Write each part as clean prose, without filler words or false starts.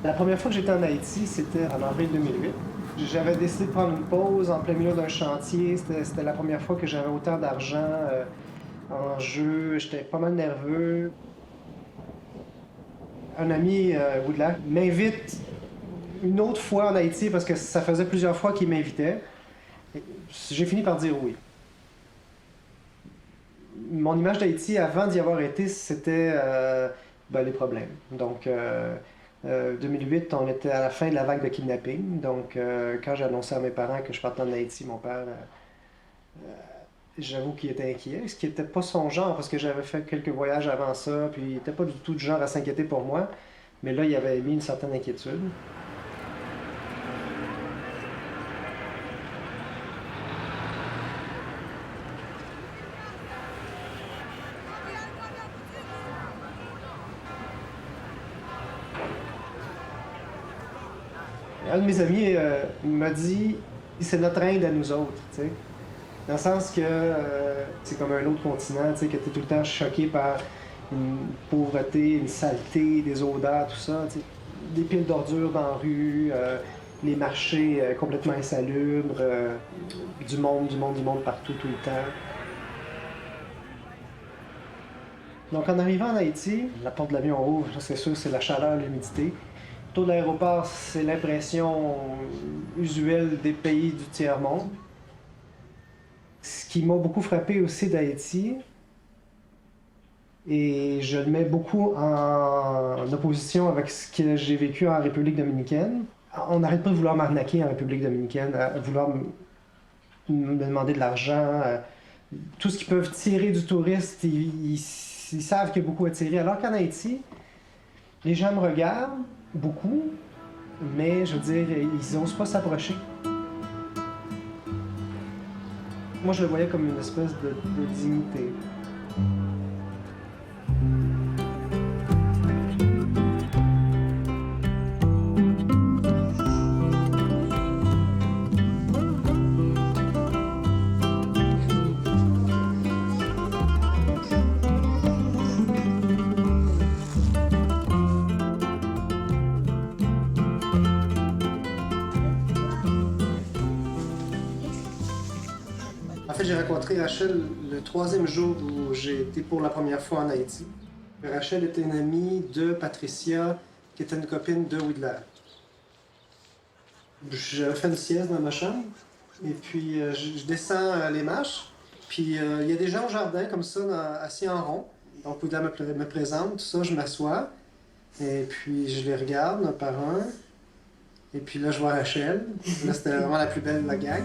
La première fois que j'étais en Haïti, c'était en avril 2008. J'avais décidé de prendre une pause en plein milieu d'un chantier. C'était la première fois que j'avais autant d'argent en jeu. J'étais pas mal nerveux. Un ami, Woodlack, m'invite une autre fois en Haïti parce que ça faisait plusieurs fois qu'il m'invitait. J'ai fini par dire oui. Mon image d'Haïti, avant d'y avoir été, c'était les problèmes. Donc, 2008, on était à la fin de la vague de kidnapping. Donc, quand j'ai annoncé à mes parents que je partais en Haïti, mon père, j'avoue qu'il était inquiet, ce qui n'était pas son genre, parce que j'avais fait quelques voyages avant ça, puis il n'était pas du tout du genre à s'inquiéter pour moi. Mais là, il avait mis une certaine inquiétude. Un de mes amis m'a dit c'est notre Inde à nous autres, tu sais. Dans le sens que c'est comme un autre continent, tu sais, que tu es tout le temps choqué par une pauvreté, une saleté, des odeurs, tout ça, tu sais. Des piles d'ordures dans la rue, les marchés complètement insalubres, du monde partout, tout le temps. Donc en arrivant en Haïti, la porte de l'avion ouvre, c'est sûr, c'est la chaleur, l'humidité. Autour de l'aéroport, c'est l'impression usuelle des pays du tiers-monde. Ce qui m'a beaucoup frappé aussi d'Haïti, et je le mets beaucoup en opposition avec ce que j'ai vécu en République dominicaine. On n'arrête pas de vouloir m'arnaquer en République dominicaine, à vouloir me demander de l'argent. Tout ce qu'ils peuvent tirer du touriste, ils savent qu'il y a beaucoup à tirer. Alors qu'en Haïti, les gens me regardent beaucoup, mais je veux dire, ils n'osent pas s'approcher. Moi, je le voyais comme une espèce de dignité. En fait, j'ai rencontré Rachel le troisième jour où j'ai été pour la première fois en Haïti. Rachel était une amie de Patricia, qui était une copine de Woodlack. J'avais fait une sieste dans ma chambre, et puis je descends les marches, puis il y a des gens au jardin comme ça, assis en rond. Donc Woodlack me présente, tout ça, je m'assois, et puis je les regarde un par un. Et puis là, je vois Rachel. Là, c'était vraiment la plus belle de la gang.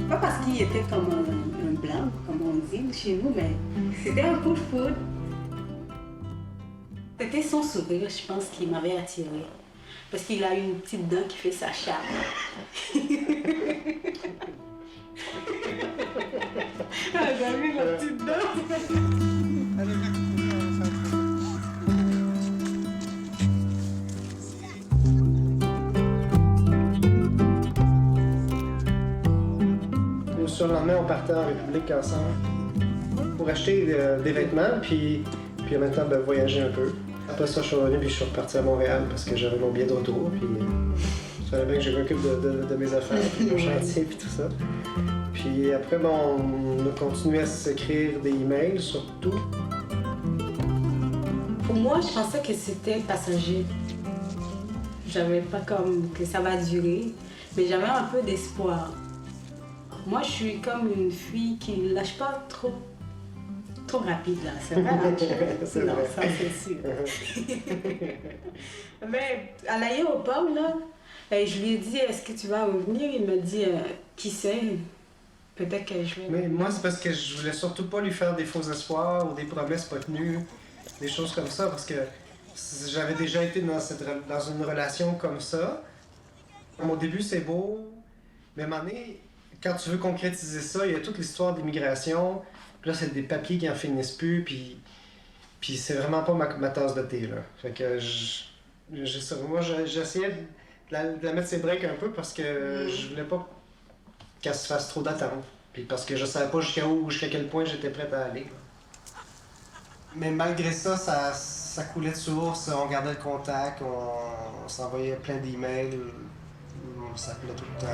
Pas parce qu'il était comme un blanc, comme on dit chez nous, mais c'était un coup de foudre. C'était son sourire, je pense, qui m'avait attirée. Parce qu'il a une petite dent qui fait sa charme. Ah, t'as vu la petite dent? Le surlendemain, on partait en République ensemble pour acheter des vêtements, puis en même temps voyager un peu. Après ça, je suis revenu puis je suis reparti à Montréal parce que j'avais mon billet de retour. Puis il fallait bien que je m'occupe de mes affaires, puis mon chantier, puis tout ça. Puis après, on a continué à s'écrire des emails surtout. Pour moi, je pensais que c'était passager. J'avais pas comme que ça va durer, mais j'avais un peu d'espoir. Moi, je suis comme une fille qui lâche pas trop rapide, là. C'est vrai, là. Non, ça, c'est sûr. Mais à l'aéroport, là, je lui ai dit, est-ce que tu vas revenir? Il m'a dit, qui sait? Peut-être que je vais... Mais moi, c'est parce que je voulais surtout pas lui faire des faux espoirs ou des promesses pas tenues, des choses comme ça, parce que j'avais déjà été dans une relation comme ça. Au début, c'est beau, mais à un moment donné, quand tu veux concrétiser ça, il y a toute l'histoire d'immigration. Puis là, c'est des papiers qui en finissent plus, puis c'est vraiment pas ma tasse de thé, là. Fait que moi, j'essayais de la mettre ses breaks un peu parce que je voulais pas qu'elle se fasse trop d'attente. Puis parce que je savais pas jusqu'à quel point j'étais prête à aller. Mais malgré ça, ça coulait de source, on gardait le contact, on s'envoyait plein d'emails, on s'appelait tout le temps.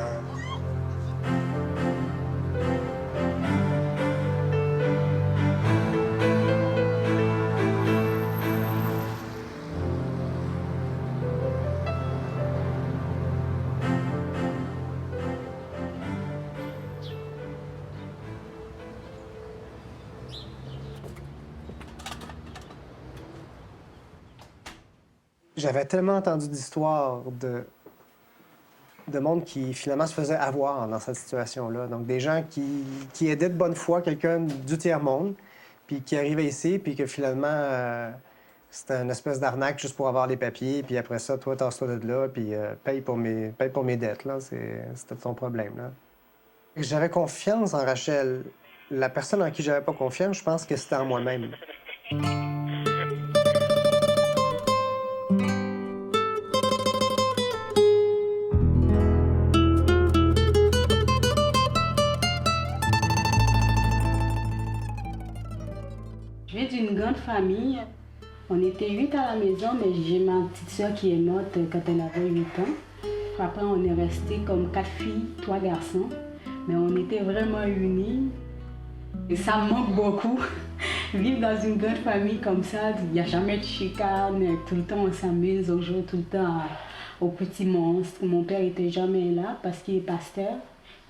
J'avais tellement entendu d'histoires de monde qui, finalement, se faisait avoir dans cette situation-là. Donc, des gens qui aidaient de bonne foi quelqu'un du tiers-monde, puis qui arrivait ici, puis que finalement, c'était une espèce d'arnaque juste pour avoir les papiers, puis après ça, toi, tasse-toi de là, puis paye pour mes dettes, là. C'était ton problème, là. J'avais confiance en Rachel. La personne en qui j'avais pas confiance, je pense que c'était en moi-même. Je viens d'une grande famille. On était 8 à la maison, mais j'ai ma petite soeur qui est morte quand elle avait 8 ans. Après, on est resté comme 4 filles, 3 garçons. Mais on était vraiment unis. Et ça me manque beaucoup. Vivre dans une grande famille comme ça, il n'y a jamais de chicane. Tout le temps, on s'amuse, on joue tout le temps aux petits monstres. Mon père n'était jamais là parce qu'il est pasteur.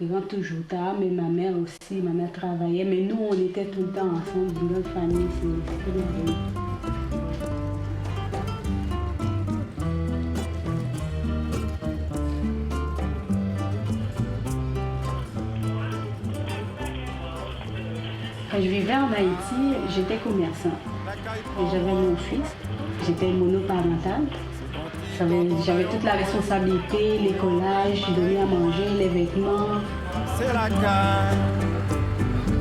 Il rentre toujours tard, mais ma mère aussi. Ma mère travaillait, mais nous, on était tout le temps ensemble, une grande famille. C'était merveilleux. Quand je vivais en Haïti, j'étais commerçant. Et j'avais mon fils. J'étais monoparentale. J'avais toute la responsabilité, les collages, donner à manger, les vêtements. C'est la caille,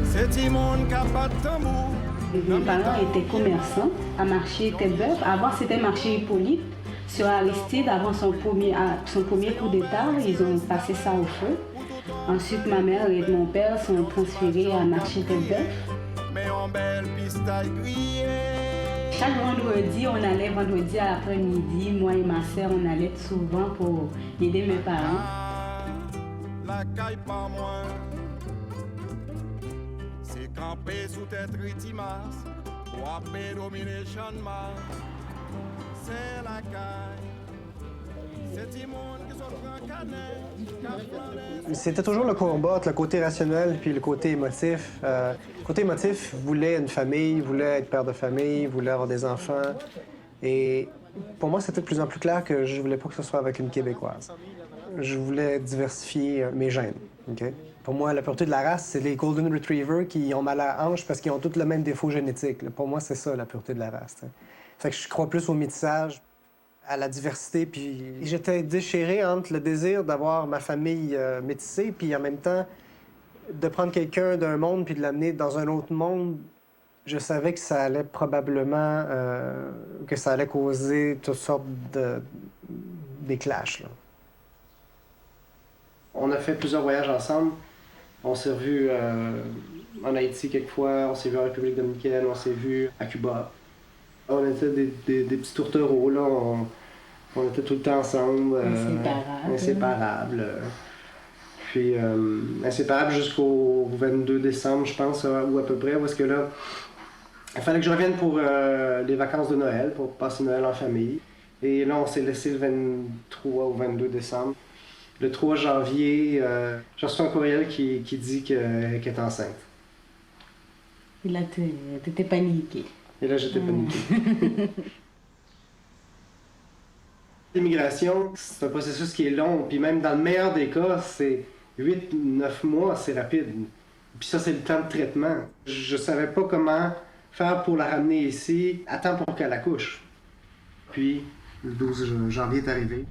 c'est Timon qui a pas de tambour. Mes parents étaient commerçants à marché Tête-Bœuf. Avant, c'était marché Hippolyte. Sur Aristide, avant son premier coup d'État, ils ont passé ça au feu. Ensuite, ma mère et mon père sont transférés à marché Tête-Bœuf. Mais en belle pistaille grillée. Chaque vendredi, on allait vendredi à l'après-midi. Moi et ma sœur, on allait souvent pour aider mes parents. La caille pas moins. C'est campé sous tête ritimas. Wapé domination mas. C'est la caille. C'est Timon qui s'offre un canet. C'était toujours le combat entre le côté rationnel puis le côté émotif. Le côté émotif voulait une famille, voulait être père de famille, voulait avoir des enfants. Et pour moi, c'était de plus en plus clair que je voulais pas que ce soit avec une Québécoise. Je voulais diversifier mes gènes. Okay? Pour moi, la pureté de la race, c'est les Golden Retrievers qui ont mal à la hanche parce qu'ils ont tous le même défaut génétique. Là. Pour moi, c'est ça, la pureté de la race. T'sais. Fait que je crois plus au métissage, à la diversité. Puis j'étais déchiré entre le désir d'avoir ma famille métissée, puis en même temps, de prendre quelqu'un d'un monde puis de l'amener dans un autre monde. Je savais que ça allait probablement que ça allait causer toutes sortes des clashs. Là. On a fait plusieurs voyages ensemble. On s'est revus en Haïti quelquefois, on s'est vu en République dominicaine, on s'est vu à Cuba. On était des petits tourtereaux, là. On était tout le temps ensemble. Inséparables. Puis, inséparables jusqu'au 22 décembre, je pense, ou à peu près, parce que là, il fallait que je revienne pour les vacances de Noël, pour passer Noël en famille. Et là, on s'est laissé le 23 ou 22 décembre. Le 3 janvier, j'ai reçu un courriel qui dit qu'elle est enceinte. Et là, t'étais paniqué. Et là, j'étais paniqué. L'immigration, c'est un processus qui est long, puis même dans le meilleur des cas, c'est 8-9 mois, c'est rapide. Puis ça, c'est le temps de traitement. Je savais pas comment faire pour la ramener ici à temps pour qu'elle accouche. Puis, le 12 janvier est arrivé.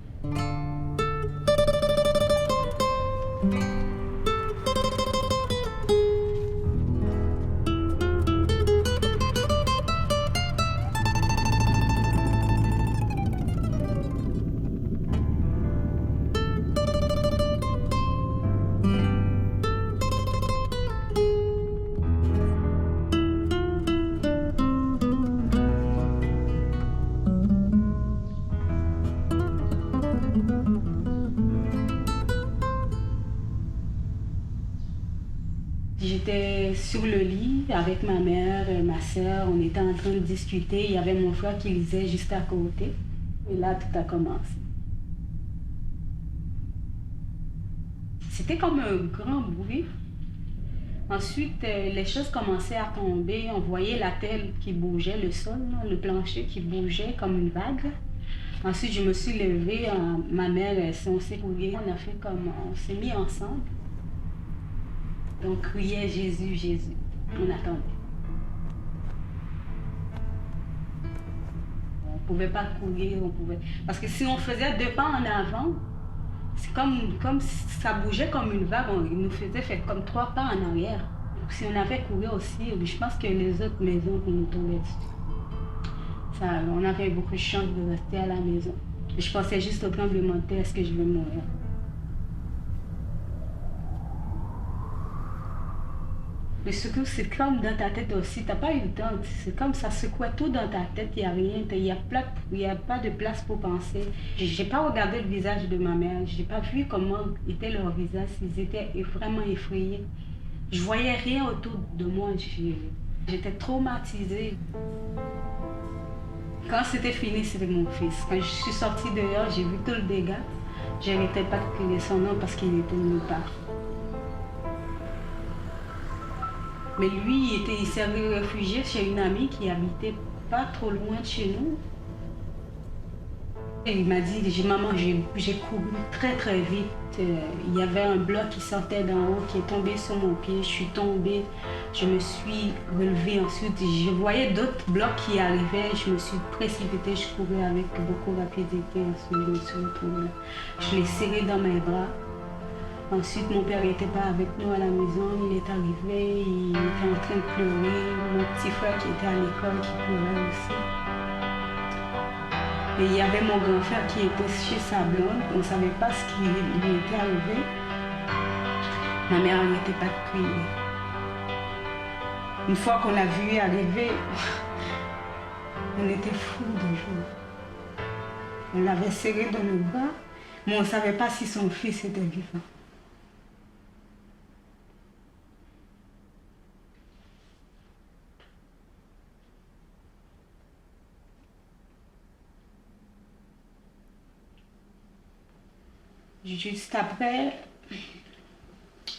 j'étais sur le lit avec ma mère et ma soeur. On était en train de discuter. Il y avait mon frère qui lisait juste à côté. Et là, tout a commencé. C'était comme un grand bruit. Ensuite, les choses commençaient à tomber. On voyait la terre qui bougeait, le sol, le plancher qui bougeait comme une vague. Ensuite, je me suis levée. Ma mère, on s'est coulé. On a fait comme... On s'est mis ensemble. On criait Jésus, Jésus. On attendait. On ne pouvait pas courir, on pouvait... Parce que si on faisait 2 pas en avant, c'est comme si ça bougeait comme une vague, il nous faisait faire comme 3 pas en arrière. Donc, si on avait couru aussi, je pense que les autres maisons vont nous tomber dessus. Ça, on avait beaucoup de chance de rester à la maison. Je pensais juste au tremblement de terre, est-ce que je vais mourir? Le secours, c'est comme dans ta tête aussi. Tu n'as pas eu le temps. C'est comme ça secouait tout dans ta tête. Il n'y a rien. Il n'y a pas de place pour penser. Je n'ai pas regardé le visage de ma mère. Je n'ai pas vu comment était leur visage. Ils étaient vraiment effrayés. Je ne voyais rien autour de moi. J'étais traumatisée. Quand c'était fini, c'était mon fils. Quand je suis sortie dehors, j'ai vu tout le dégât. Je n'arrêtais pas de crier son nom parce qu'il était nulle part. Mais lui, il s'est réfugié chez une amie qui habitait pas trop loin de chez nous. Et il m'a dit, maman, j'ai couru très très vite. Il y avait un bloc qui sortait d'en haut, qui est tombé sur mon pied. Je suis tombée, je me suis relevée ensuite. Je voyais d'autres blocs qui arrivaient. Je me suis précipitée, je courais avec beaucoup de rapidité. Ensuite, je me suis retrouvée. Je l'ai serré dans mes bras. Ensuite, mon père n'était pas avec nous à la maison, il est arrivé, il était en train de pleurer. Mon petit frère qui était à l'école, qui pleurait aussi. Et il y avait mon grand frère qui était chez sa blonde, on ne savait pas ce qui lui était arrivé. Ma mère n'arrêtait pas de crier. Une fois qu'on l'a vu arriver, on était fous de joie. On l'avait serré dans le bras, mais on ne savait pas si son fils était vivant. Juste après,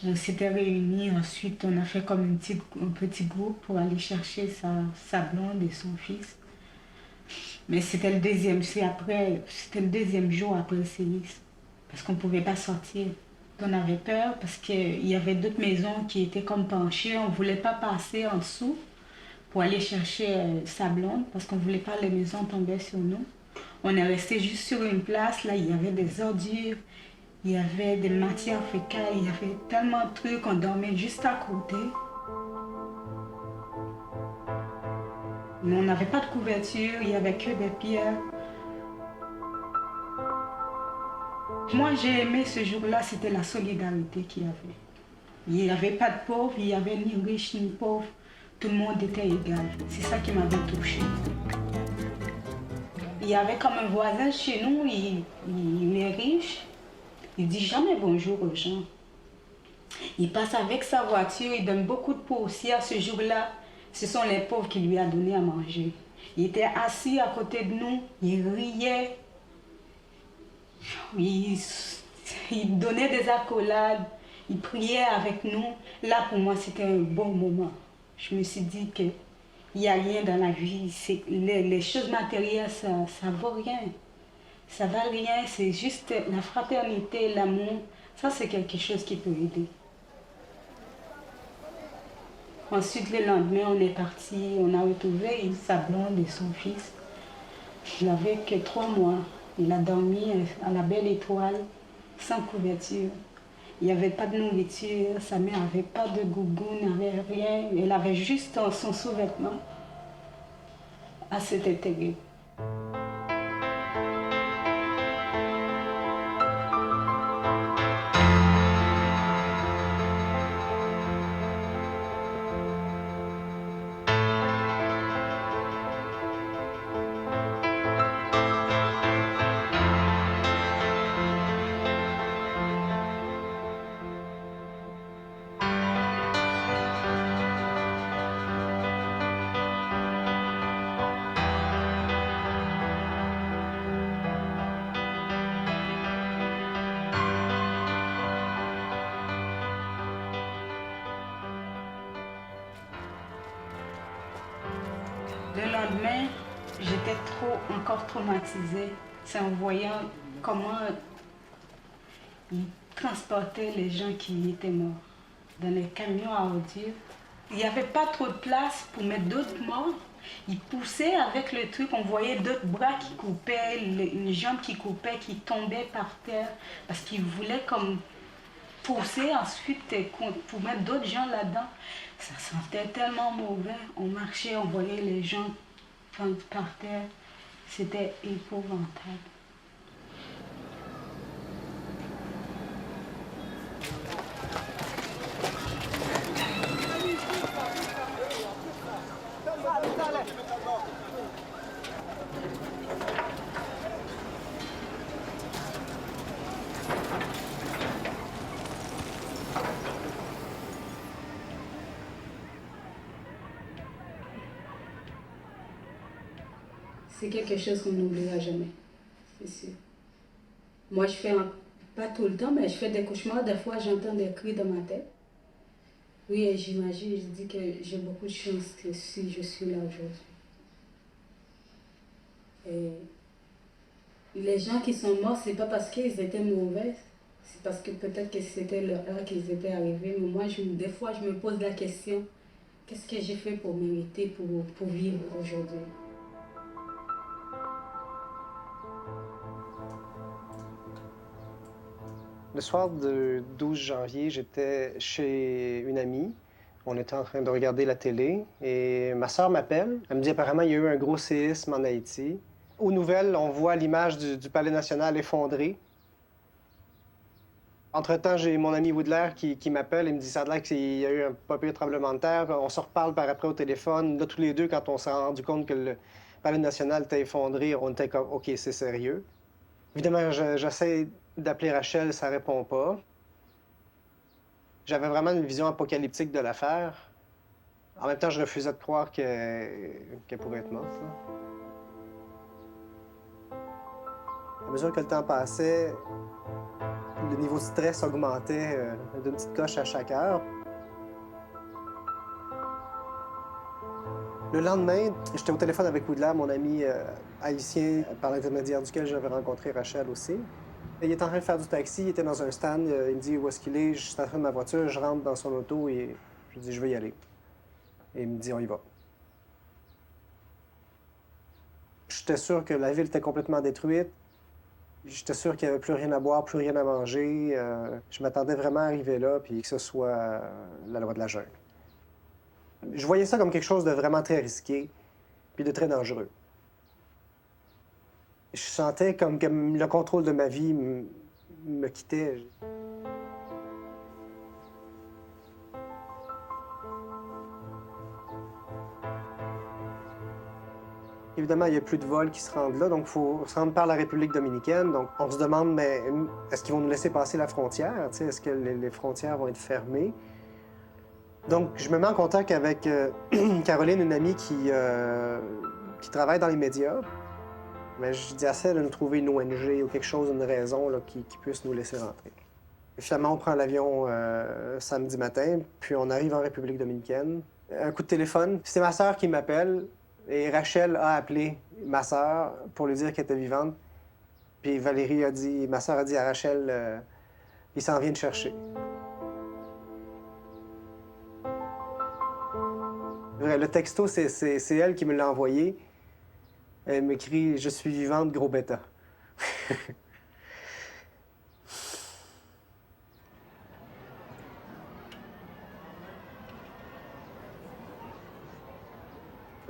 on s'était réunis. Ensuite, on a fait comme un petit groupe pour aller chercher sa blonde et son fils. Mais c'était le deuxième jour après le séisme. Parce qu'on ne pouvait pas sortir. On avait peur parce qu'il y avait d'autres maisons qui étaient comme penchées. On ne voulait pas passer en dessous pour aller chercher sa blonde parce qu'on ne voulait pas que les maisons tombaient sur nous. On est resté juste sur une place. Là, il y avait des ordures. Il y avait des matières fécales, il y avait tellement de trucs, on dormait juste à côté. Mais on n'avait pas de couverture, il n'y avait que des pierres. Moi, j'ai aimé ce jour-là, c'était la solidarité qu'il y avait. Il n'y avait pas de pauvres, il n'y avait ni riches ni pauvres. Tout le monde était égal. C'est ça qui m'avait touchée. Il y avait comme un voisin chez nous, il est riche. Il dit jamais bonjour aux gens. Il passe avec sa voiture, il donne beaucoup de poussière. Ce jour-là, ce sont les pauvres qui lui ont donné à manger. Il était assis à côté de nous, il riait. Il donnait des accolades, il priait avec nous. Là, pour moi, c'était un bon moment. Je me suis dit qu'il n'y a rien dans la vie. Les choses matérielles, ça ne vaut rien. Ça ne va rien, c'est juste la fraternité, l'amour. Ça, c'est quelque chose qui peut aider. Ensuite, le lendemain, on est parti, on a retrouvé sa blonde et son fils. Il n'avait que 3 mois. Il a dormi à la belle étoile, sans couverture. Il n'y avait pas de nourriture, sa mère n'avait pas de gougou, n'avait rien. Elle avait juste son sous-vêtement. Ah, c'était terrible. lendemain, j'étais encore traumatisée. C'est en voyant comment ils transportaient les gens qui étaient morts dans les camions à ordures. Il n'y avait pas trop de place pour mettre d'autres morts. Ils poussaient avec le truc, on voyait d'autres bras qui coupaient, une jambe qui coupait, qui tombait par terre, parce qu'ils voulaient comme pousser ensuite pour mettre d'autres gens là-dedans. Ça sentait tellement mauvais. On marchait, on voyait les gens par terre. C'était épouvantable. C'est quelque chose qu'on n'oubliera jamais, c'est sûr. Moi, pas tout le temps, mais je fais des cauchemars. Des fois, j'entends des cris dans ma tête. Oui, et j'imagine, je dis que j'ai beaucoup de chance que si je suis là aujourd'hui. Et les gens qui sont morts, c'est pas parce qu'ils étaient mauvais, c'est parce que peut-être que c'était leur heure qu'ils étaient arrivés. Mais moi, des fois, je me pose la question, qu'est-ce que j'ai fait pour mériter, pour vivre aujourd'hui? Le soir du 12 janvier, j'étais chez une amie. On était en train de regarder la télé et ma sœur m'appelle. Elle me dit apparemment il y a eu un gros séisme en Haïti. Aux nouvelles, on voit l'image du Palais national effondré. Entre-temps, j'ai mon ami Woodler qui m'appelle et me dit ça a l'air qu'il y a eu un pas pire tremblement de terre. On se reparle par après au téléphone. Là, tous les deux, quand on s'est rendu compte que le Palais national était effondré, on était comme OK, c'est sérieux. Évidemment, j'essaie d'appeler Rachel, ça répond pas. J'avais vraiment une vision apocalyptique de l'affaire. En même temps, je refusais de croire qu'elle pourrait être morte. Là. À mesure que le temps passait, le niveau de stress augmentait d'une petite coche à chaque heure. Le lendemain, j'étais au téléphone avec Woodler, mon ami haïtien, par l'intermédiaire duquel j'avais rencontré Rachel aussi. Il était en train de faire du taxi, il était dans un stand, il me dit où est-ce qu'il est, je suis en train de ma voiture, je rentre dans son auto et je lui dis je vais y aller. Et il me dit on y va. J'étais sûr que la ville était complètement détruite. J'étais sûr qu'il n'y avait plus rien à boire, plus rien à manger. Je m'attendais vraiment à arriver là puis que ce soit la loi de la jungle. Je voyais ça comme quelque chose de vraiment très risqué puis de très dangereux. Je sentais comme que le contrôle de ma vie me quittait. Évidemment, il n'y a plus de vols qui se rendent là, donc il faut se rendre par la République dominicaine. Donc on se demande, mais est-ce qu'ils vont nous laisser passer la frontière? Est-ce que les frontières vont être fermées? Donc je me mets en contact avec Caroline, une amie qui travaille dans les médias. Mais je dis à celle de nous trouver une ONG ou quelque chose, une raison là, qui puisse nous laisser rentrer. Et finalement, on prend l'avion samedi matin, puis on arrive en République dominicaine. Un coup de téléphone, c'est ma sœur qui m'appelle, et Rachel a appelé ma sœur pour lui dire qu'elle était vivante. Puis Valérie a dit, ma sœur a dit à Rachel, il s'en vient de chercher. Le texto, c'est elle qui me l'a envoyé. Elle m'écrit « Je suis vivante, gros bêta ».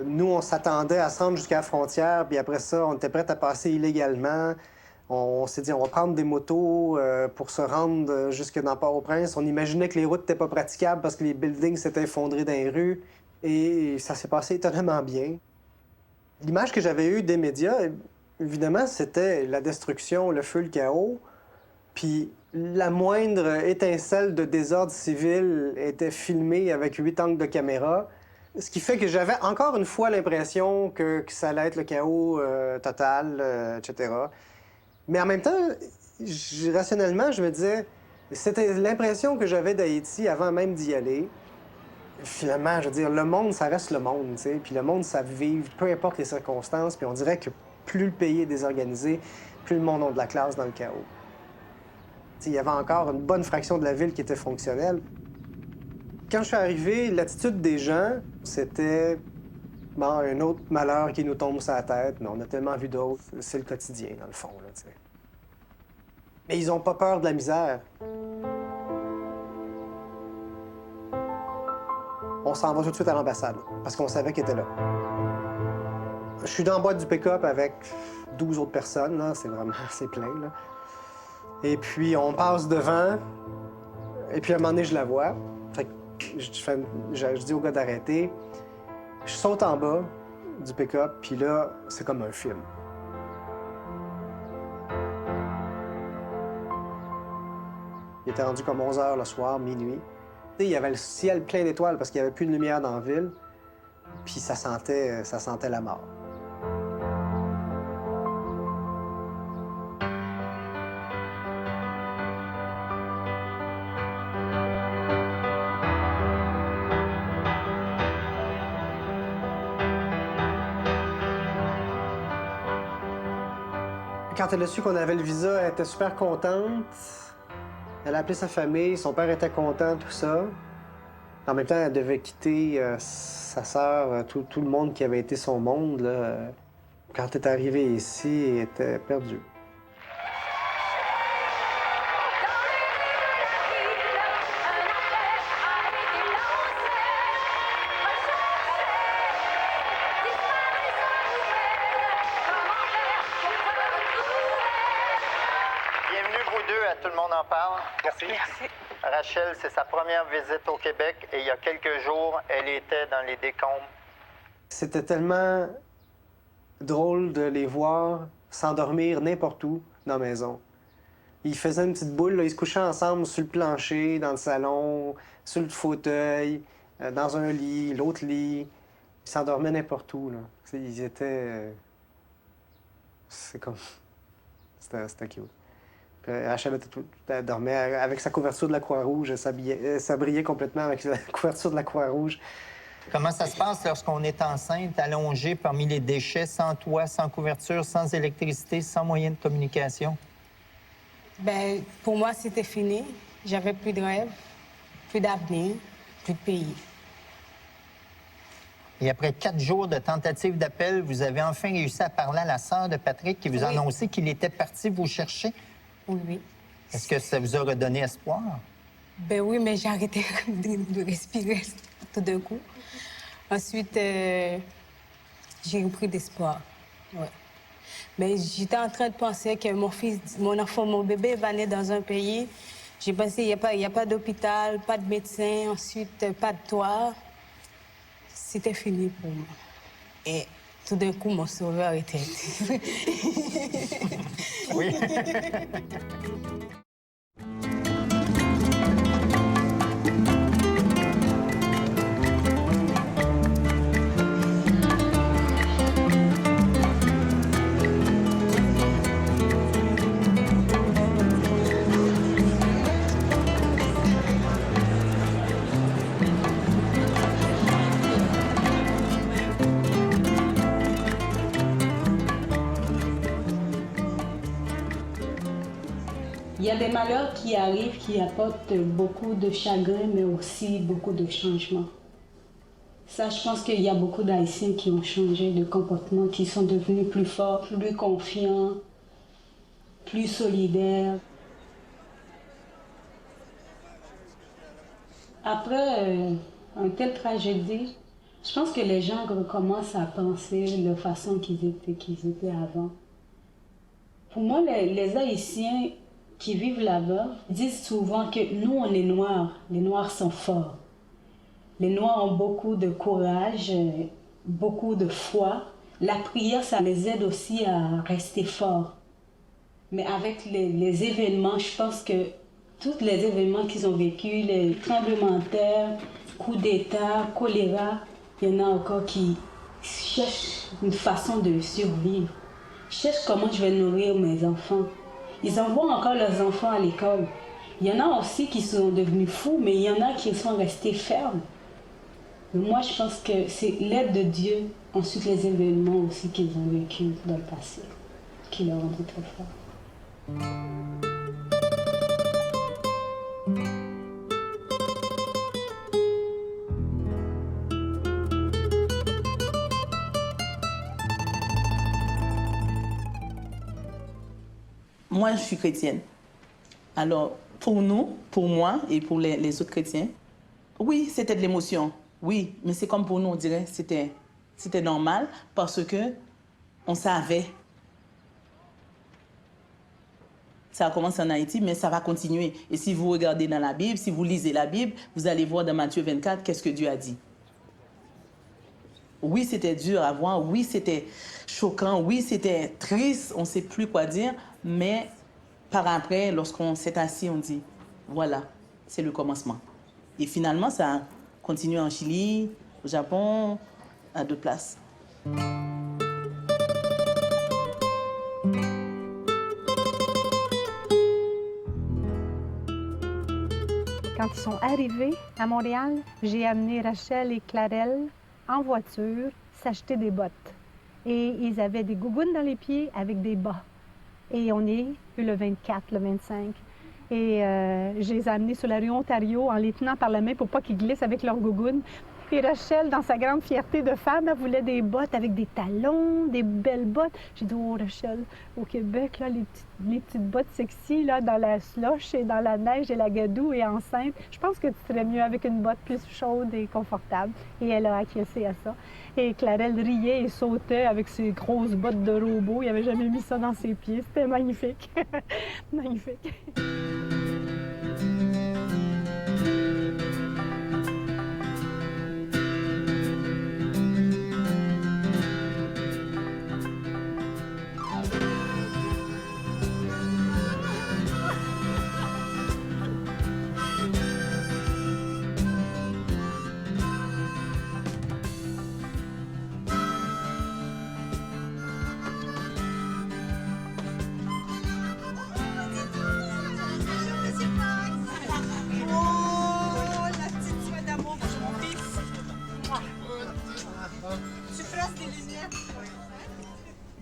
Nous, on s'attendait à se rendre jusqu'à la frontière, puis après ça, on était prêts à passer illégalement. On s'est dit, on va prendre des motos pour se rendre jusque dans Port-au-Prince. On imaginait que les routes n'étaient pas praticables parce que les buildings s'étaient effondrés dans les rues. Et ça s'est passé étonnamment bien. L'image que j'avais eue des médias, évidemment, c'était la destruction, le feu, le chaos. Puis la moindre étincelle de désordre civil était filmée avec 8 angles de caméra. Ce qui fait que j'avais encore une fois l'impression que ça allait être le chaos total, etc. Mais en même temps, rationnellement, je me disais, c'était l'impression que j'avais d'Haïti avant même d'y aller. finalement, je veux dire, le monde, ça reste le monde, tu sais. Puis le monde, ça vive, peu importe les circonstances. Puis on dirait que plus le pays est désorganisé, plus le monde a de la classe dans le chaos. Tu sais, il y avait encore une bonne fraction de la ville qui était fonctionnelle. Quand je suis arrivé, l'attitude des gens, c'était... Bon, un autre malheur qui nous tombe sur la tête, mais on a tellement vu d'autres. C'est le quotidien, dans le fond, là, tu sais. Mais ils ont pas peur de la misère. On s'en va tout de suite à l'ambassade, parce qu'on savait qu'il était là. Je suis dans la boîte du pick-up avec 12 autres personnes, là. C'est vraiment assez plein, là. Et puis, on passe devant, et puis à un moment donné, je la vois. Fait que je dis au gars d'arrêter. Je saute en bas du pick-up, puis là, c'est comme un film. Il était rendu comme 11 h le soir, minuit. Il y avait le ciel plein d'étoiles parce qu'il n'y avait plus de lumière dans la ville, puis ça sentait la mort. Quand elle a su qu'on avait le visa, elle était super contente. Elle a appelé sa famille, son père était content, tout ça. En même temps, elle devait quitter sa sœur, tout le monde qui avait été son monde, là. Quand elle est arrivée ici, elle était perdue. Tout le monde en parle. Merci. Merci. Rachel, c'est sa première visite au Québec et il y a quelques jours, elle était dans les décombres. C'était tellement drôle de les voir s'endormir n'importe où dans la maison. Ils faisaient une petite boule, là, ils se couchaient ensemble sur le plancher, dans le salon, sur le fauteuil, dans un lit, l'autre lit. Ils s'endormaient n'importe où, là. T'sais, ils étaient... C'est comme... C'était cute. Rachel elle dormait avec sa couverture de la Croix-Rouge. Ça brillait complètement avec la couverture de la Croix-Rouge. Comment ça se passe lorsqu'on est enceinte, allongée parmi les déchets, sans toit, sans couverture, sans électricité, sans moyen de communication? Ben, pour moi, c'était fini. J'avais plus de rêve, plus d'avenir, plus de pays. Et après 4 jours de tentatives d'appel, vous avez enfin réussi à parler à la sœur de Patrick qui vous a annoncé qu'il était parti vous chercher? Oui. Est-ce que ça vous a redonné espoir? Ben oui, mais j'ai arrêté de respirer tout d'un coup. Ensuite, j'ai repris d'espoir. Ouais. Mais j'étais en train de penser que mon enfant, mon bébé va naître dans un pays. J'ai pensé qu'il n'y a pas d'hôpital, pas de médecin, ensuite pas de toit. C'était fini pour moi. Et tout d'un coup, mon sauveur était... Oui. Il y a des malheurs qui arrivent, qui apportent beaucoup de chagrin, mais aussi beaucoup de changements. Ça, je pense qu'il y a beaucoup d'Haïtiens qui ont changé de comportement, qui sont devenus plus forts, plus confiants, plus solidaires. Après une telle tragédie, je pense que les gens recommencent à penser de la façon qu'ils étaient avant. Pour moi, les Haïtiens qui vivent là-bas disent souvent que nous, on est noirs. Les Noirs sont forts. Les Noirs ont beaucoup de courage, beaucoup de foi. La prière, ça les aide aussi à rester forts. Mais avec les événements, je pense que tous les événements qu'ils ont vécus, les tremblements de terre, coups d'État, choléra, il y en a encore qui cherchent une façon de survivre. Ils cherchent comment je vais nourrir mes enfants. Ils envoient encore leurs enfants à l'école. Il y en a aussi qui sont devenus fous, mais il y en a qui sont restés fermes. Moi, je pense que c'est l'aide de Dieu, ensuite les événements aussi qu'ils ont vécu dans le passé, qui les rendent très forts. Moi, je suis chrétienne. Alors, pour nous, pour moi et pour les autres chrétiens, oui, c'était de l'émotion. Oui, mais c'est comme pour nous, on dirait, c'était normal parce que on savait. Ça a commencé en Haïti, mais ça va continuer. Et si vous regardez dans la Bible, si vous lisez la Bible, vous allez voir dans Matthieu 24, qu'est-ce que Dieu a dit. Oui, c'était dur à voir, oui, c'était choquant, oui, c'était triste, on ne sait plus quoi dire, mais par après, lorsqu'on s'est assis, on dit, voilà, c'est le commencement. Et finalement, ça a continué en Chili, au Japon, à d'autres places. Quand ils sont arrivés à Montréal, j'ai amené Rachel et Clarelle en voiture s'acheter des bottes. Et ils avaient des gougounes dans les pieds avec des bas. Et on est le 24, le 25. Et je les ai amenés sur la rue Ontario en les tenant par la main pour pas qu'ils glissent avec leurs gougounes. Puis Rachel, dans sa grande fierté de femme, elle voulait des bottes avec des talons, des belles bottes. J'ai dit, oh Rachel, au Québec, là, les petites bottes sexy, là, dans la slush et dans la neige et la gadoue et enceinte, je pense que tu serais mieux avec une botte plus chaude et confortable. Et elle a acquiescé à ça. Et Clarelle riait et sautait avec ses grosses bottes de robot. Il n'avait jamais mis ça dans ses pieds. C'était magnifique. Magnifique.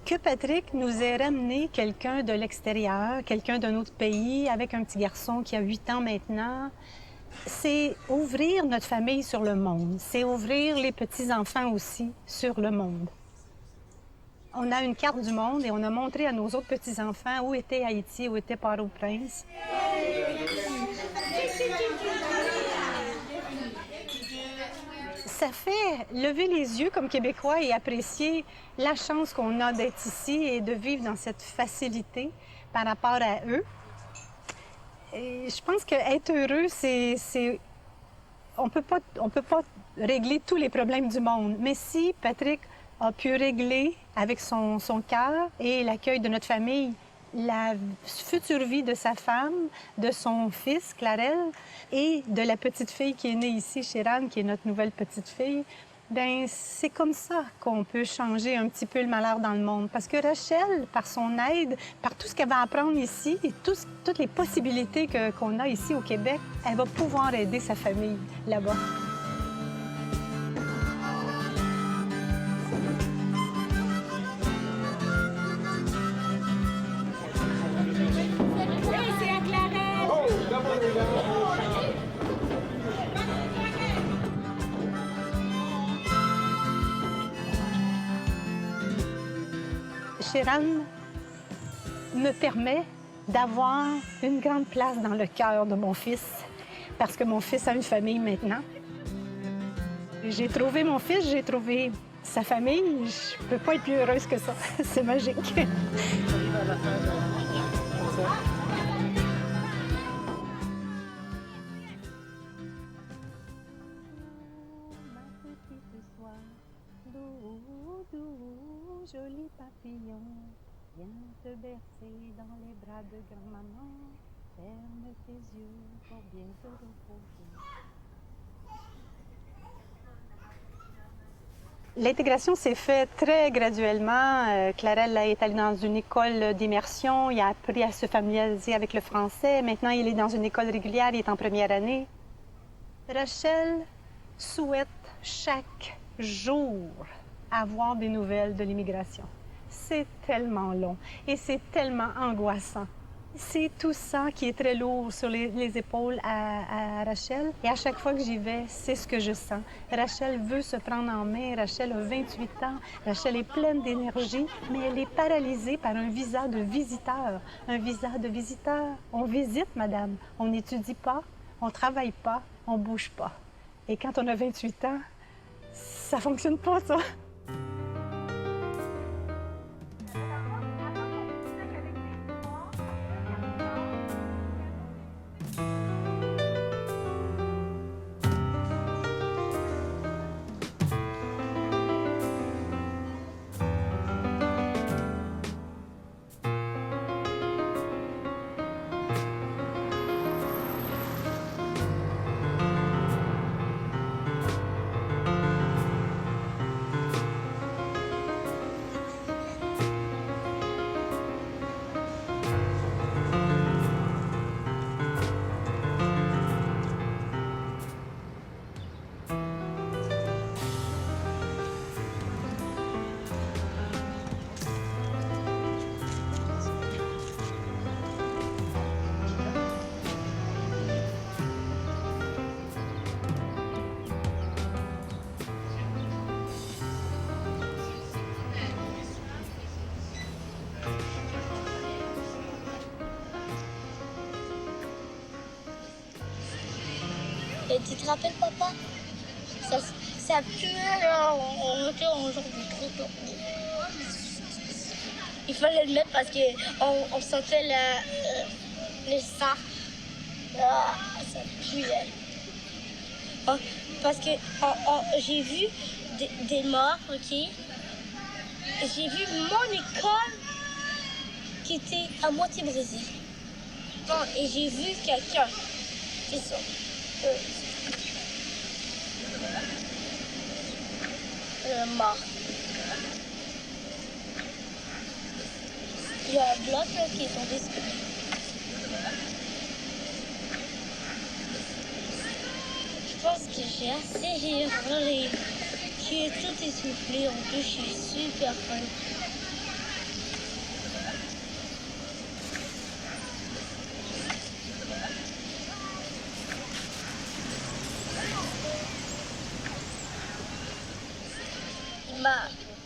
Que Patrick nous ait ramené quelqu'un de l'extérieur, quelqu'un d'un autre pays, avec un petit garçon qui a 8 ans maintenant, c'est ouvrir notre famille sur le monde. C'est ouvrir les petits-enfants aussi sur le monde. On a une carte du monde et on a montré à nos autres petits-enfants où était Haïti, où était Port-au-Prince. Ça fait lever les yeux comme Québécois et apprécier la chance qu'on a d'être ici et de vivre dans cette facilité par rapport à eux. Et je pense qu'être heureux, c'est... On peut pas régler tous les problèmes du monde. Mais si Patrick a pu régler avec son cœur et l'accueil de notre famille la future vie de sa femme, de son fils, Clarelle, et de la petite fille qui est née ici, Shiran, qui est notre nouvelle petite fille, bien, c'est comme ça qu'on peut changer un petit peu le malheur dans le monde. Parce que Rachel, par son aide, par tout ce qu'elle va apprendre ici et toutes les possibilités qu'on a ici au Québec, elle va pouvoir aider sa famille là-bas. Shiran me permet d'avoir une grande place dans le cœur de mon fils, parce que mon fils a une famille maintenant. J'ai trouvé mon fils, j'ai trouvé sa famille. Je ne peux pas être plus heureuse que ça. C'est magique. Joli papillon, viens te bercer dans les bras de grand-maman. Ferme tes yeux pour bien te reposer. L'intégration s'est faite très graduellement. Clarelle est allée dans une école d'immersion. Il a appris à se familiariser avec le français. Maintenant, il est dans une école régulière. Il est en première année. Rachel souhaite chaque jour avoir des nouvelles de l'immigration. C'est tellement long et c'est tellement angoissant. C'est tout ça qui est très lourd sur les épaules à Rachel. Et à chaque fois que j'y vais, c'est ce que je sens. Rachel veut se prendre en main. Rachel a 28 ans. Rachel est pleine d'énergie, mais elle est paralysée par un visa de visiteur. Un visa de visiteur. On visite, madame. On n'étudie pas, on travaille pas, on bouge pas. Et quand on a 28 ans, ça fonctionne pas, ça. Et tu te rappelles, papa? Ça puait, là, on était en genre de gros. Il fallait le mettre parce qu'on sentait le sang. Ah, ça puait. Oh, parce que j'ai vu des morts, OK? J'ai vu mon école qui était à moitié brisée. Bon, et j'ai vu quelqu'un. C'est ça. Mort. Il y a un bloc là, qui est tombé sur lui. Je pense que j'ai assez hurlé, qui est tout essoufflé. En plus, je suis super faim.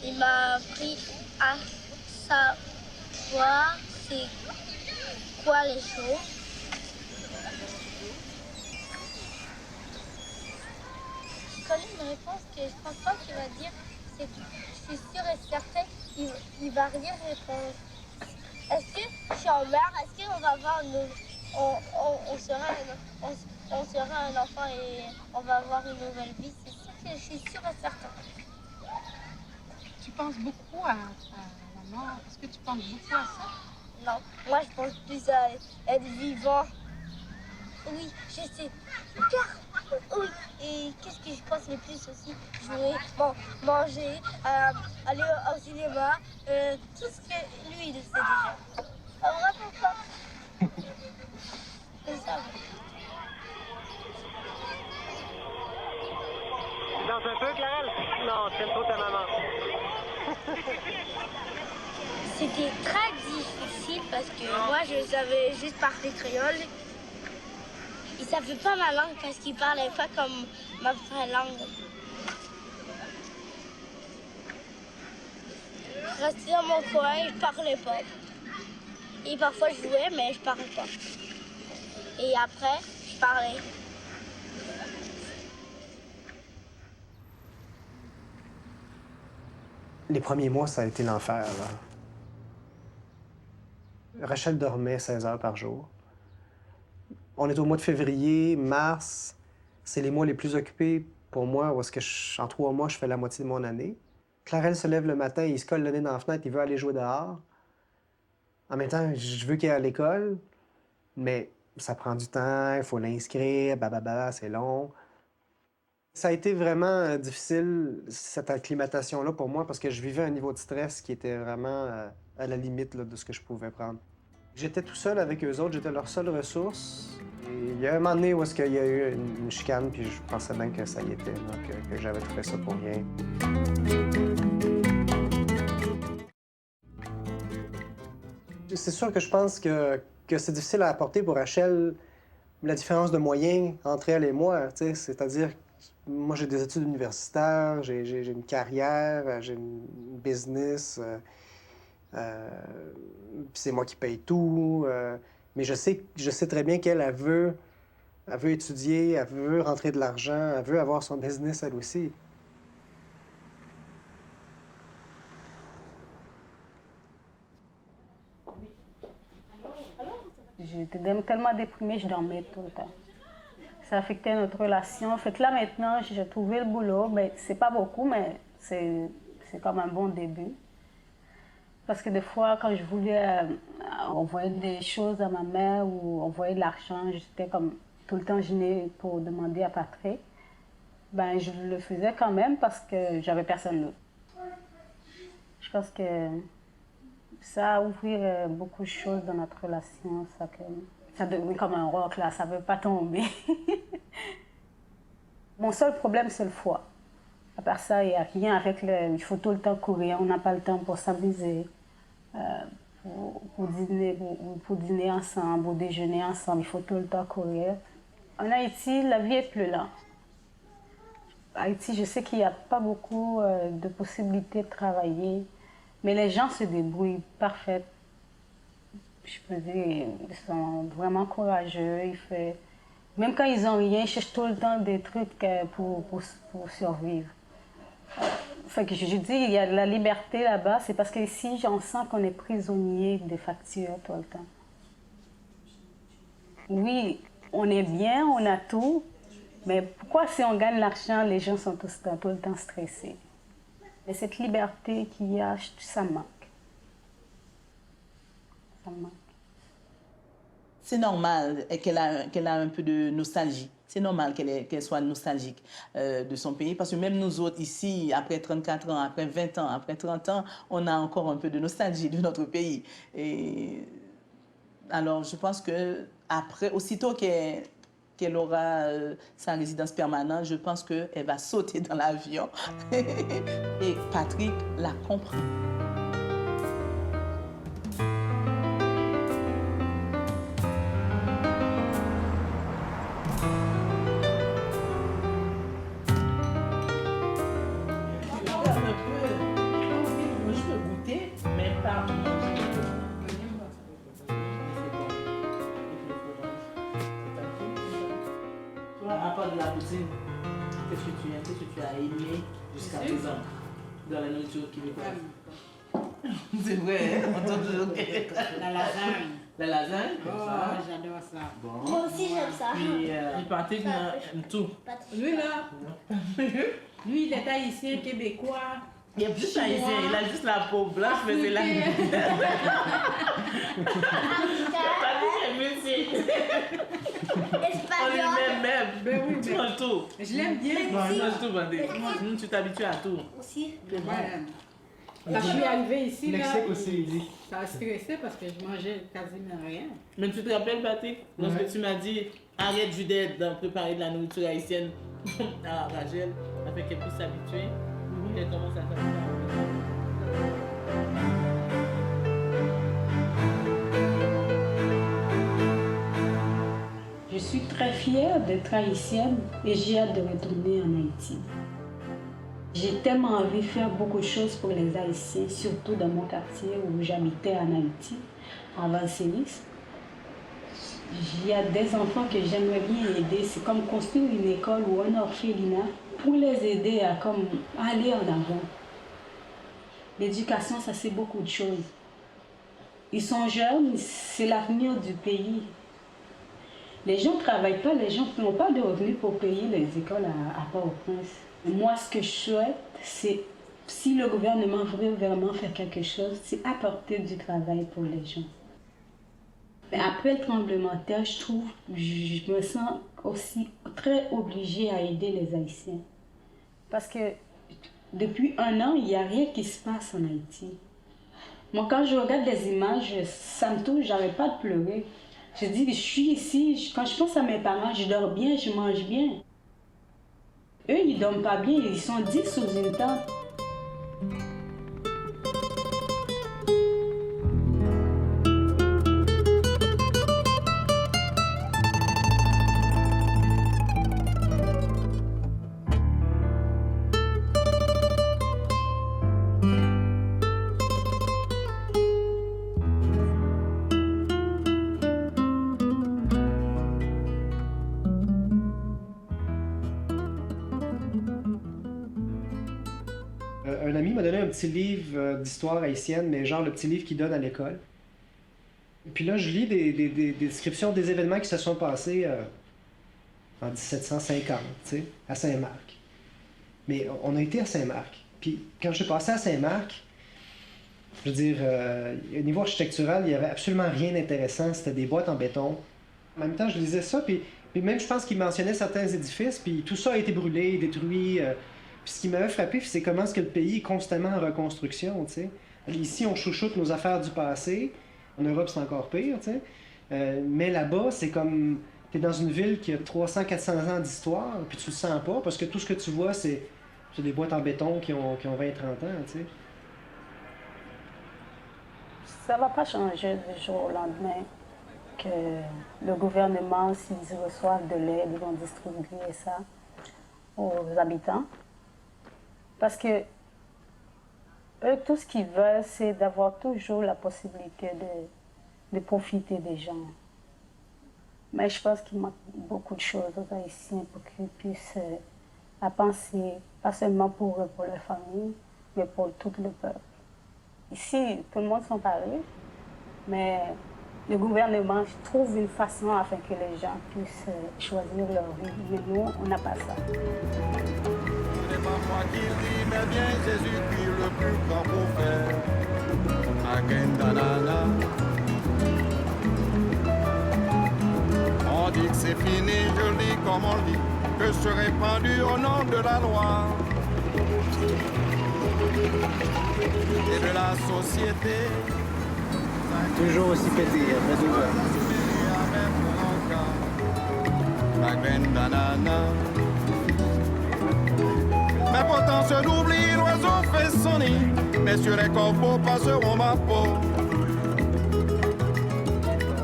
Il m'a appris à savoir c'est quoi les choses. Je connais une réponse que je pense pas qu'il va dire, c'est que je suis sûre et certaine qu'il va rien répondre. Est-ce que je suis en mer? Est-ce qu'on va avoir on sera un enfant et on va avoir une nouvelle vie? C'est sûr que je suis sûre et certaine. Tu penses beaucoup à la mort? Est-ce que tu penses beaucoup à ça? Non, moi je pense plus à être vivant. Oui, je sais. Oui, et qu'est-ce que je pense le plus aussi? Jouer, manger, aller au cinéma, tout ce que lui il sait déjà. Ah, vraiment pas. C'est ça. Danse un peu, Clarel? Non, t'aimes trop ta maman. C'était très difficile parce que moi je savais juste parler créole. Il savait pas ma langue parce qu'il parlait pas comme ma vraie langue. Je restais dans mon coin et je parlais pas. Et parfois je jouais mais je parlais pas. Et après, je parlais. Les premiers mois, ça a été l'enfer, là. Rachel dormait 16 heures par jour. On est au mois de février, mars. C'est les mois les plus occupés pour moi, où est-ce que en 3 mois, je fais la moitié de mon année. Clarel se lève le matin, il se colle le nez dans la fenêtre, il veut aller jouer dehors. En même temps, je veux qu'il aille à l'école, mais ça prend du temps, il faut l'inscrire, c'est long. Ça a été vraiment difficile, cette acclimatation-là, pour moi, parce que je vivais un niveau de stress qui était vraiment à la limite là, de ce que je pouvais prendre. J'étais tout seul avec eux autres, j'étais leur seule ressource. Il y a un moment donné où il y a eu une chicane, puis je pensais bien que ça y était, là, que j'avais tout fait ça pour rien. C'est sûr que je pense que c'est difficile à apporter pour Rachel la différence de moyens entre elle et moi, tu sais, c'est-à-dire, moi j'ai des études universitaires, j'ai une carrière, j'ai une business, puis c'est moi qui paye tout, mais je sais très bien qu'elle veut étudier, elle veut rentrer de l'argent, elle veut avoir son business elle aussi. J'étais tellement déprimée, je dormais tout le temps. Ça affectait notre relation. Fait que là, maintenant, j'ai trouvé le boulot. Ben, c'est pas beaucoup, mais c'est comme un bon début. Parce que des fois, quand je voulais envoyer des choses à ma mère ou envoyer de l'argent, j'étais comme tout le temps gênée pour demander à Patrick. Ben, je le faisais quand même parce que j'avais personne d'autre. Je pense que ça a ouvert beaucoup de choses dans notre relation. Ça devient comme un roc, là, ça ne veut pas tomber. Mon seul problème, c'est le foie. À part ça, il n'y a rien avec le... Il faut tout le temps courir, on n'a pas le temps pour s'amuser, pour dîner ensemble, pour déjeuner ensemble, il faut tout le temps courir. En Haïti, la vie est plus lente. En Haïti, je sais qu'il n'y a pas beaucoup de possibilités de travailler. Mais les gens se débrouillent parfait. Je peux dire, ils sont vraiment courageux. Même quand ils n'ont rien, ils cherchent tout le temps des trucs pour survivre. Fait que je dis, il y a de la liberté là-bas, c'est parce qu'ici, on sent qu'on est prisonnier des factures tout le temps. Oui, on est bien, on a tout, mais pourquoi si on gagne l'argent, les gens sont tout le temps stressés? Et cette liberté qu'il y a, ça me manque. Ça me manque. C'est normal qu'elle a un peu de nostalgie. C'est normal qu'elle soit nostalgique de son pays. Parce que même nous autres ici, après 34 ans, après 20 ans, après 30 ans, on a encore un peu de nostalgie de notre pays. Et alors, je pense qu'après, aussitôt qu'elle aura sa résidence permanente, je pense qu'elle va sauter dans l'avion. Et Patrick la comprend. Je peux goûter, mais pas manger. À part de la cuisine, qu'est-ce que tu as aimé jusqu'à présent dans la nourriture québécoise? C'est vrai, on entend toujours que... La lasagne. La lasagne? Oh, j'adore ça. Bon. Moi aussi, j'aime ça. Puis Patrick aime tout. Lui, là, lui, il est haïtien, québécois. Il est plus haïtien, il a juste la peau blanche, mais c'est la... Patrick est multi. On lui met même. Ben oui, Tu manges tout. Je l'aime bien. Tu manges tout, Bandé. Tu t'habitues à tout. Aussi. Voilà. Quand je suis arrivée ici, là, Lexique aussi, il dit. ça a stressé parce que je mangeais quasiment rien. Mais tu te rappelles, Patrick, lorsque tu m'as dit arrête Judith de préparer de la nourriture haïtienne à Rachel, afin qu'elle puisse s'habituer, qu'elle commence à faire ça. Je suis très fière d'être haïtienne et j'ai hâte de retourner en Haïti. J'ai tellement envie de faire beaucoup de choses pour les Haïtiens, surtout dans mon quartier où j'habitais en Haïti, à Valsélis. Il y a des enfants que j'aimerais bien aider. C'est comme construire une école ou un orphelinat pour les aider à comme aller en avant. L'éducation, ça c'est beaucoup de choses. Ils sont jeunes, c'est l'avenir du pays. Les gens ne travaillent pas, les gens n'ont pas de revenus pour payer les écoles à Port-au-Prince. Moi, ce que je souhaite, c'est, si le gouvernement veut vraiment faire quelque chose, c'est apporter du travail pour les gens. Mais après le tremblement de terre, je me sens aussi très obligée à aider les Haïtiens. Parce que depuis 1 an, il n'y a rien qui se passe en Haïti. Moi, quand je regarde les images, ça me touche, j'arrête pas de pleurer. Je dis que je suis ici, quand je pense à mes parents, je dors bien, je mange bien. Eux, ils dorment pas bien, ils sont 10 sous une tente. Un ami m'a donné un petit livre d'histoire haïtienne, mais genre le petit livre qu'il donne à l'école. Puis là, je lis des descriptions des événements qui se sont passés en 1750, tu sais, à Saint-Marc. Mais on a été à Saint-Marc. Puis quand je suis passé à Saint-Marc, je veux dire, au niveau architectural, il n'y avait absolument rien d'intéressant. C'était des boîtes en béton. En même temps, je lisais ça, puis même je pense qu'il mentionnait certains édifices, puis tout ça a été brûlé, détruit. Puis ce qui m'avait frappé, c'est comment est-ce que le pays est constamment en reconstruction, tu sais. Ici, on chouchoute nos affaires du passé. En Europe, c'est encore pire, tu sais. Mais là-bas, c'est comme... T'es dans une ville qui a 300-400 ans d'histoire, puis tu le sens pas, parce que tout ce que tu vois, c'est des boîtes en béton qui ont 20-30 ans, tu sais. Ça va pas changer du jour au lendemain que le gouvernement, s'ils reçoivent de l'aide, ils vont distribuer ça aux habitants. Parce que eux, tout ce qu'ils veulent, c'est d'avoir toujours la possibilité de profiter des gens. Mais je pense qu'il manque beaucoup de choses aux Haïtiens pour qu'ils puissent penser, pas seulement pour eux, pour leur famille, mais pour tout le peuple. Ici, tout le monde sont pareils, mais le gouvernement trouve une façon afin que les gens puissent choisir leur vie. Mais nous, on n'a pas ça. C'est pas moi qui le dis, mais bien Jésus qui est le plus grand prophète. Agendanana. On dit que c'est fini, je le dis comme on le dit, que je serai pendu au nom de la loi et de la société. Toujours aussi pété, après 2 heures. Agendanana. Mais pourtant se d'oubli, l'oiseau fait son nid. Mais sur les corbeaux passeront ma peau.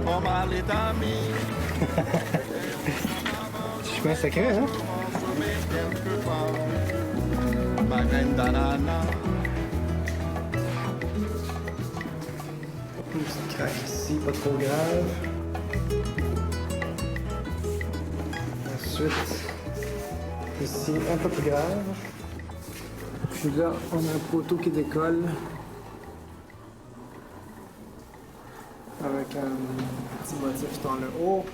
Comme à l'état mis. Chemin secret, hein? Ma graine d'ananas. Une petite craque ici, pas trop grave. Ensuite, ici, un peu plus grave. Puis là, on a un poteau qui décolle avec un petit motif dans le haut.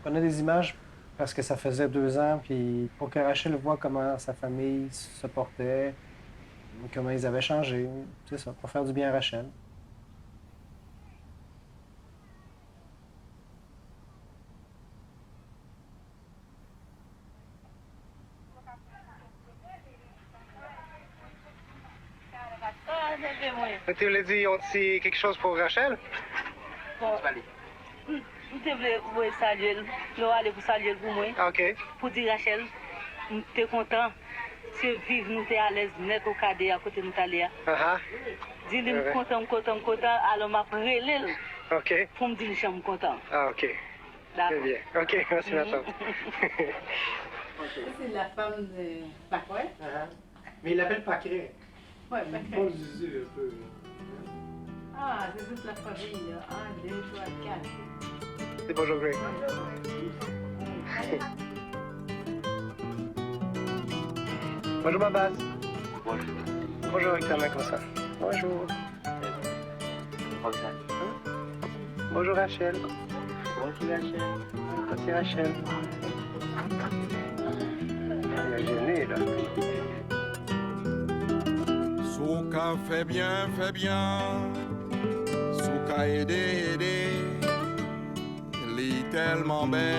On a des images parce que ça faisait 2 ans, puis pour que Rachel voit comment sa famille se portait, comment ils avaient changé. C'est ça, pour faire du bien à Rachel. Tu voulais dire aussi quelque chose pour Rachel? Je voulais saluer, aller pour saluer pour moi. OK. Pour dire Rachel, nous sommes contents. Si vivre, nous sommes à l'aise, net au cadet à côté de nous aller. Dis-nous content, alors m'a relé. OK. Pour me dire que je suis content. Ah, OK. D'accord. Très bien. OK, merci ma tante. C'est la femme de Pacret. Mais il l'appelle Pacret. Ouais, Pacret. On disait un peu. Ah, c'est toute la famille. 1, 2, 3, 4. C'est bonjour, Greg. Bonjour, ma base. Bonjour. Bonjour, avec ta main comme ça. Bonjour. Bonjour, Rachel. Bonjour, Rachel. Merci, Rachel. Elle est gênée, là. Souka fait bien, Souka aider, lit tellement belle,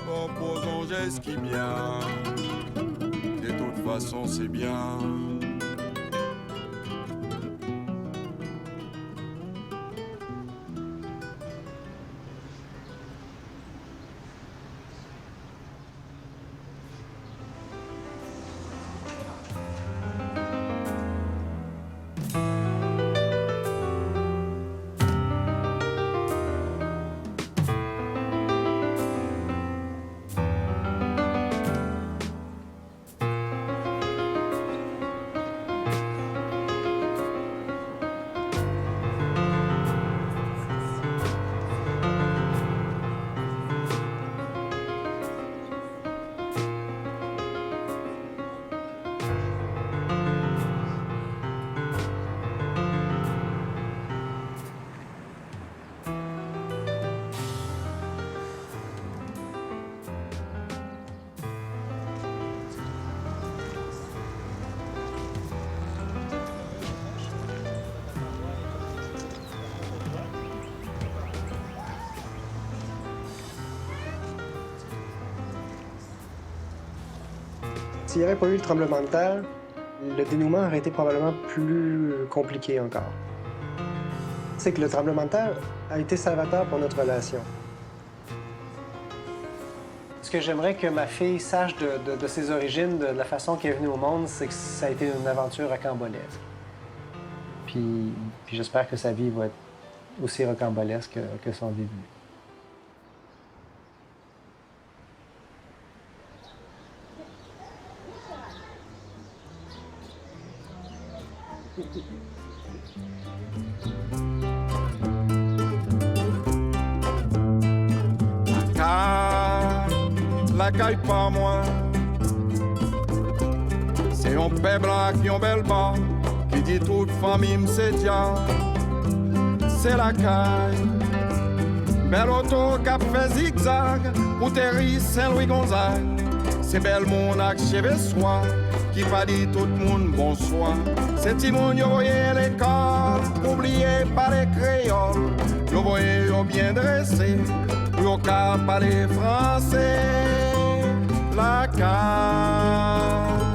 propose un geste qui bien, de toute façon c'est bien. S'il n'y avait pas eu le tremblement de terre, le dénouement aurait été probablement plus compliqué encore. C'est que le tremblement de terre a été salvateur pour notre relation. Ce que j'aimerais que ma fille sache de ses origines, de la façon qu'elle est venue au monde, c'est que ça a été une aventure rocambolesque. Puis j'espère que sa vie va être aussi rocambolesque que son début. La caille pas moi. C'est un père blanc qui un bel bas, qui dit toute famille c'est dia. C'est la caille. Bel auto qui fait zigzag, pour Terry Saint-Louis-Gonzague. C'est bel mon ak cheve soir, qui pas dit tout le monde bonsoir. C'est Timon yo voyé l'école, oublié par les créoles. Yo voyé yo bien dressé, yo qu'à parler français. La caille.